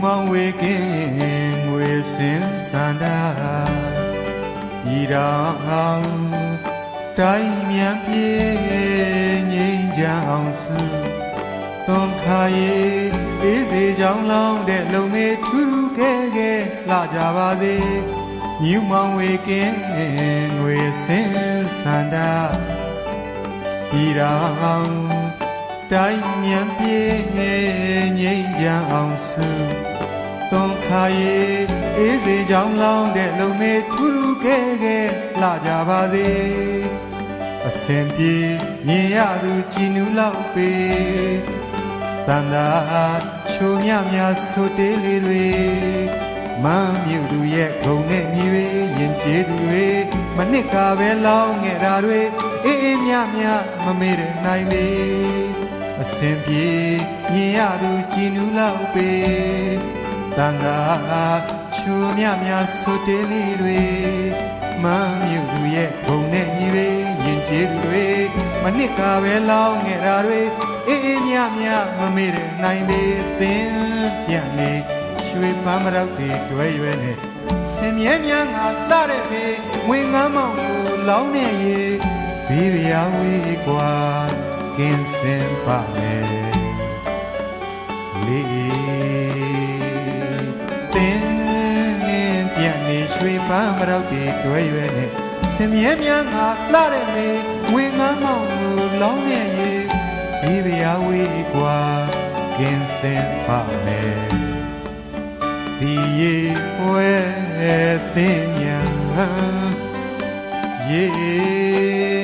မောင်ဝေကင်းငွေစင်စန္ဒာဤတော်တိုင်းမြန်ပြေငြိမ်းချမ်းအောင်စုသွန်ခါရေးအေးစေကြောင်းလောင်းတဲ့လုံမေထူးထူးခဲခဲလာကြပါစေမြူမောင်ဝေကင်းငွေစင်စန္ဒာဤတော်တိုင်းမြန်ပြေငြိမ်းချမ်းအောင်စုသွန်ခါရေးအေးစေကြောင်းလောင်းတဲ့လုံမေထူးထူးခဲခဲလာကြပါစေအစဉ်ပြေမြင်ရသူကြည်နူးလောက်ပေတန်တာချိုမြမြဆိုတေးလေးတွေမမ်းမြူသူရဲ့ဂုံနဲ့ညီတွေရင်ကျေးသူတွေမနစ်ကပဲလောင်းခဲ့တာတွေအေးအေးမြမြမမေ့တဲ့နိုင်လေအစဉ်ပြေမြင်ရသူကြည်နူးလောက်ပေတန်တာချိုမြမြဆိုတေးလေးတွေမမ်းမြူသူရဲ့ဂုံနဲ့ညီတွေရင်ကျေးသူတွေမနစ်ကပဲလောင်းခဲ့တာတွေအေးအေးမြမြမမေ့တဲ့နိုင်လေသင်ပြန်နေရွှေပန်းမရောက်တွေတွဲရွယ်နဲ့ဆင်မြဲမြန်းငါလှတဲ့ပေငွေငမ်းမောင်ကိုလောင်းနေရေဘေးဗျာဝေးกว่าကင်းစင်ပါမယ်လေးသင်ပြန်နေရွှေပန်းမရောက်တွေတွဲရွယ်နဲ့ဆင်မြဲမြန်းငါလှတဲ့ပေငွေငမ်းမောင်ကိုလောင်းနေရေဘေးဗျာဝေးกว่าကင်းစင်ပါမယ်ဒီရေပွဲသိညာရေ